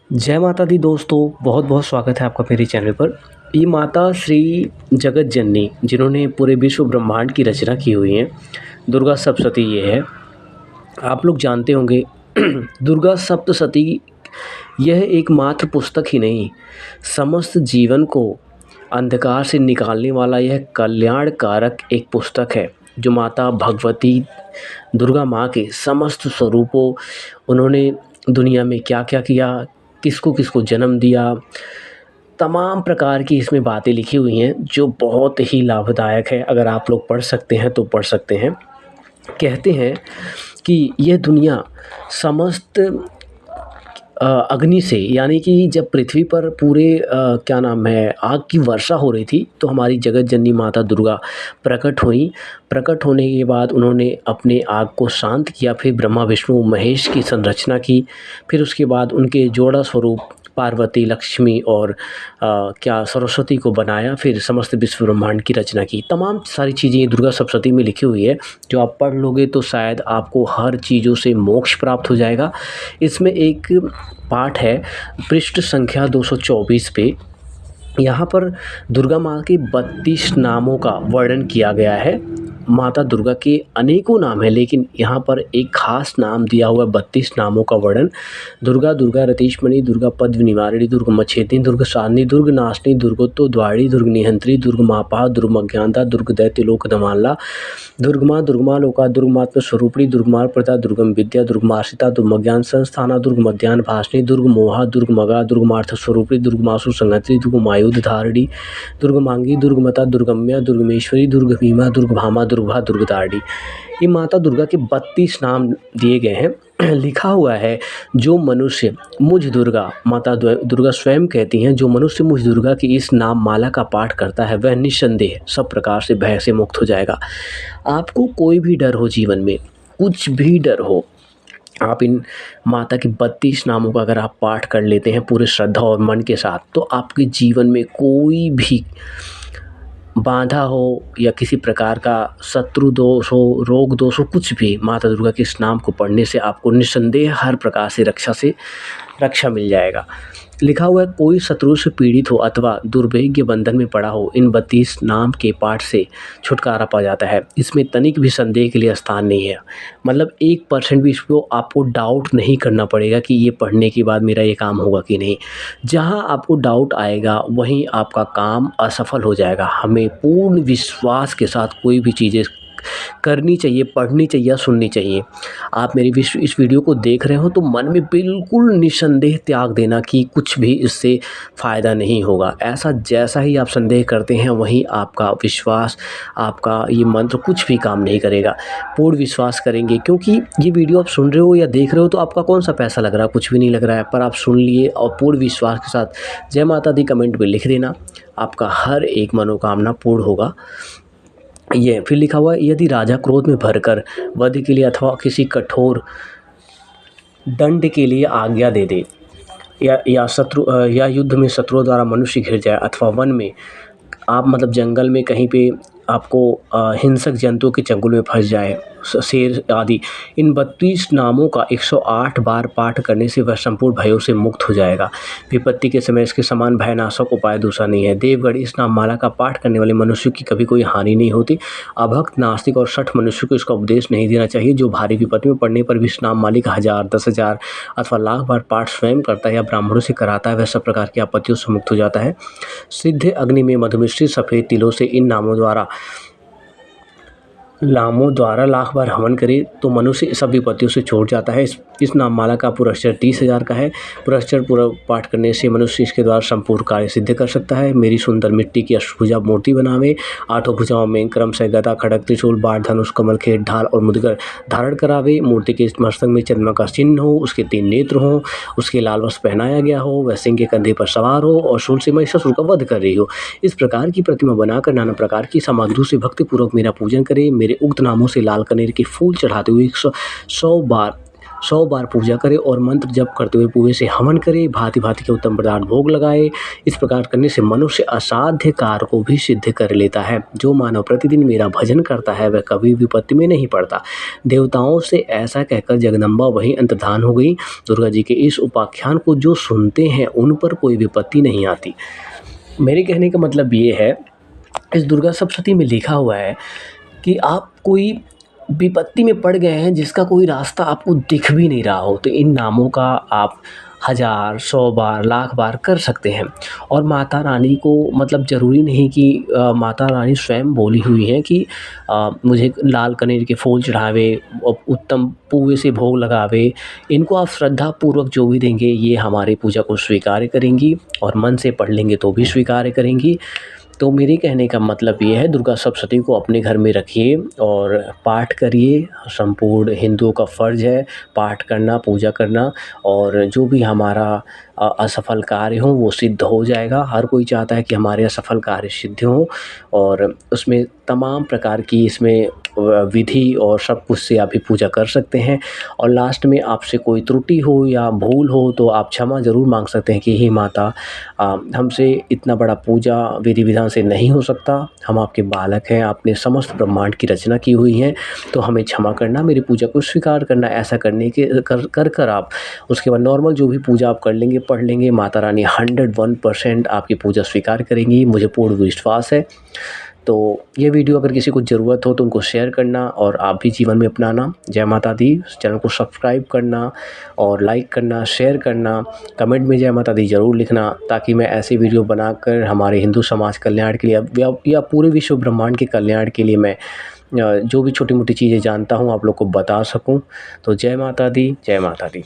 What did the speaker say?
जय माता दी दोस्तों, बहुत बहुत स्वागत है आपका मेरे चैनल पर। ये माता श्री जगत जननी जिन्होंने पूरे विश्व ब्रह्मांड की रचना की हुई है, दुर्गा सप्तशती ये है। आप लोग जानते होंगे दुर्गा सप्तशती यह एक मात्र पुस्तक ही नहीं, समस्त जीवन को अंधकार से निकालने वाला यह कल्याणकारक एक पुस्तक है जो माता भगवती दुर्गा माँ के समस्त स्वरूपों, उन्होंने दुनिया में क्या क्या किया, किसको किसको जन्म दिया, तमाम प्रकार की इसमें बातें लिखी हुई हैं जो बहुत ही लाभदायक है। अगर आप लोग पढ़ सकते हैं तो पढ़ सकते हैं। कहते हैं कि यह दुनिया समस्त अग्नि से, यानी कि जब पृथ्वी पर पूरे क्या नाम है, आग की वर्षा हो रही थी तो हमारी जगत जननी माता दुर्गा प्रकट हुई। प्रकट होने के बाद उन्होंने अपने आग को शांत किया, फिर ब्रह्मा विष्णु महेश की संरचना की, फिर उसके बाद उनके जोड़ा स्वरूप पार्वती, लक्ष्मी और क्या सरस्वती को बनाया, फिर समस्त विश्व ब्रह्मांड की रचना की। तमाम सारी चीज़ें दुर्गा सप्तशती में लिखी हुई है, जो आप पढ़ लोगे तो शायद आपको हर चीज़ों से मोक्ष प्राप्त हो जाएगा। इसमें एक पाठ है पृष्ठ संख्या 224 पे। यहाँ पर दुर्गा माँ के 32 नामों का वर्णन किया गया है। माता दुर्गा के अनेकों नाम हैं, लेकिन यहाँ पर एक खास नाम दिया हुआ है, 32 नामों का वर्णन। दुर्गा, दुर्गा रतीशमणि, दुर्गा पद्म निवारिणी, दुर्ग मच्छेदिनी, दुर्ग साधनी, दुर्ग नाशनी, दुर्गोत्तो द्वारी, दुर्ग निहंत्री, दुर्ग मापा, दुर्ग मज्ञानता, दुर्ग दैत्य लोक दमाला, दुर्गमा, दुर्गमा लोका, दुर्गमात्म स्वरूपिणी, दुर्गमार प्रदा, दुर्गम विद्या, दुर्गमाश्रिता, दुर्गमज्ञान संस्थाना, दुर्ग मध्यान्ह भाषणी, दुर्ग मोहा, दुर्ग मगा, दुर्गमार्थ स्वरूपिणी, दुर्गमासु संगत्री, दुर्गमायुध धारिणी, दुर्गमांगी, दुर्गमता, दुर्गम्या, दुर्गमेश्वरी, दुर्ग भीमा, दुर्ग भामा, दुर्गा, दुर्गताड़ी। ये माता दुर्गा के 32 नाम दिए गए हैं। लिखा हुआ है, जो मनुष्य मुझ दुर्गा, माता दुर्गा स्वयं कहती हैं, जो मनुष्य मुझ दुर्गा की इस नाम माला का पाठ करता है वह निस्संदेह सब प्रकार से भय से मुक्त हो जाएगा। आपको कोई भी डर हो जीवन में, कुछ भी डर हो, आप इन माता के 32 नामों का अगर आप पाठ कर लेते हैं पूरे श्रद्धा और मन के साथ, तो आपके जीवन में कोई भी बाधा हो या किसी प्रकार का शत्रु दोष हो, रोग दोष हो, कुछ भी, माता दुर्गा के इस नाम को पढ़ने से आपको निस्संदेह हर प्रकार से रक्षा मिल जाएगा। लिखा हुआ है, कोई शत्रु से पीड़ित हो अथवा दुर्भाग्य बंधन में पड़ा हो, इन 32 नाम के पाठ से छुटकारा पा जाता है। इसमें तनिक भी संदेह के लिए स्थान नहीं है। मतलब 1% भी इसको आपको डाउट नहीं करना पड़ेगा कि ये पढ़ने के बाद मेरा ये काम होगा कि नहीं। जहाँ आपको डाउट आएगा वहीं आपका काम असफल हो जाएगा। हमें पूर्ण विश्वास के साथ कोई भी चीज़ें करनी चाहिए, पढ़नी चाहिए, सुननी चाहिए। आप मेरी इस वीडियो को देख रहे हो तो मन में बिल्कुल निसंदेह त्याग देना कि कुछ भी इससे फ़ायदा नहीं होगा। ऐसा जैसा ही आप संदेह करते हैं वहीं आपका विश्वास, आपका ये मंत्र कुछ भी काम नहीं करेगा। पूर्ण विश्वास करेंगे, क्योंकि ये वीडियो आप सुन रहे हो या देख रहे हो तो आपका कौन सा पैसा लग रहा है, कुछ भी नहीं लग रहा है, पर आप सुन लिए और पूर्ण विश्वास के साथ जय माता दी कमेंट में लिख देना, आपका हर एक मनोकामना पूर्ण होगा। ये फिर लिखा हुआ है, यदि राजा क्रोध में भरकर वध के लिए अथवा किसी कठोर दंड के लिए आज्ञा दे दे, या युद्ध में शत्रुओं द्वारा मनुष्य घिर जाए, अथवा वन में आप मतलब जंगल में कहीं पे आपको हिंसक जंतुओं के चंगुल में फंस जाए, शेर आदि, इन 32 नामों का 108 बार पाठ करने से वह संपूर्ण भयों से मुक्त हो जाएगा। विपत्ति के समय इसके समान भयनाशक उपाय दूसरा नहीं है। देवगढ़, इस नाम माला का पाठ करने वाले मनुष्य की कभी कोई हानि नहीं होती। अभक्त, नास्तिक और शठ मनुष्य को इसका उपदेश नहीं देना चाहिए। जो भारी विपत्ति में पड़ने पर भी इस नाम माली का 1000, 10,000 अथवा लाख बार पाठ स्वयं करता है या ब्राह्मणों से कराता है, वह सब प्रकार की आपत्तियों से मुक्त हो जाता है। सिद्ध अग्नि में मधुमिश्री सफ़ेद तिलों से इन नामों द्वारा लाख बार हवन करे तो मनुष्य सब विपत्तियों से छूट जाता है। इस नाममाला का पुरस्कार 30,000 का है। पुरस्कार पूरा पाठ करने से मनुष्य इसके द्वारा संपूर्ण कार्य सिद्ध कर सकता है। मेरी सुंदर मिट्टी की अष्टभुजा मूर्ति बनावे, 8 भुजाओं में क्रमशः गदा, खड़ग, त्रिशूल, बाण, धनुष, कमल, खेत, ढाल और मुदगर धारण करावे। मूर्ति के मस्तक में चंद्रमा का चिन्ह हो, उसके 3 नेत्र हों, उसके लाल वस्त्र पहनाया गया हो, वह सिंह के कंधे पर सवार हो और शूल से महिषासुर का वध कर रही हो। इस प्रकार की प्रतिमा बनाकर नाना प्रकार की सामग्री से भक्तिपूर्वक मेरा पूजन करे। मेरे उक्त नामों से लाल कनेर के फूल चढ़ाते हुए 100 बार 100 बार पूजा करे और मंत्र जप करते हुए पूरे से हवन करे, भांति भांति के उत्तम पदार्थ भोग लगाए। इस प्रकार करने से मनुष्य असाध्य कार्य को भी सिद्ध कर लेता है। जो मानव प्रतिदिन मेरा भजन करता है वह कभी विपत्ति में नहीं पड़ता। देवताओं से ऐसा कहकर जगदम्बा वहीं अंतर्धान हो गई। दुर्गा जी के इस उपाख्यान को जो सुनते हैं उन पर कोई विपत्ति नहीं आती। मेरे कहने का मतलब ये है, इस दुर्गा सप्तशती में लिखा हुआ है कि आप कोई विपत्ति में पड़ गए हैं जिसका कोई रास्ता आपको दिख भी नहीं रहा हो, तो इन नामों का आप 1000, 100 बार, लाख बार कर सकते हैं। और माता रानी को मतलब ज़रूरी नहीं कि माता रानी स्वयं बोली हुई हैं कि मुझे लाल कनेर के फूल चढ़ावे और उत्तम पूए से भोग लगावे। इनको आप श्रद्धापूर्वक जो भी देंगे ये हमारी पूजा को स्वीकार करेंगी, और मन से पढ़ लेंगे तो भी स्वीकार करेंगी। तो मेरे कहने का मतलब ये है, दुर्गा सप्तशती को अपने घर में रखिए और पाठ करिए। संपूर्ण हिंदुओं का फ़र्ज़ है पाठ करना, पूजा करना, और जो भी हमारा असफल कार्य हो वो सिद्ध हो जाएगा। हर कोई चाहता है कि हमारे असफल कार्य सिद्ध हों, और उसमें तमाम प्रकार की इसमें विधि और सब कुछ से आप भी पूजा कर सकते हैं। और लास्ट में आपसे कोई त्रुटि हो या भूल हो तो आप क्षमा ज़रूर मांग सकते हैं कि हे माता, हमसे इतना बड़ा पूजा विधि विधान से नहीं हो सकता, हम आपके बालक हैं, आपने समस्त ब्रह्मांड की रचना की हुई है, तो हमें क्षमा करना, मेरी पूजा को स्वीकार करना। ऐसा करने के कर आप उसके बाद नॉर्मल जो भी पूजा आप कर लेंगे, पढ़ लेंगे, माता रानी 101% आपकी पूजा स्वीकार करेंगी, मुझे पूर्ण विश्वास है। तो ये वीडियो अगर किसी को ज़रूरत हो तो उनको शेयर करना और आप भी जीवन में अपनाना। जय माता दी। चैनल को सब्सक्राइब करना और लाइक करना, शेयर करना, कमेंट में जय माता दी ज़रूर लिखना, ताकि मैं ऐसे वीडियो बनाकर हमारे हिंदू समाज कल्याण के लिए या पूरे विश्व ब्रह्मांड के कल्याण के लिए मैं जो भी छोटी मोटी चीज़ें जानता हूँ आप लोग को बता सकूँ। तो जय माता दी, जय माता दी।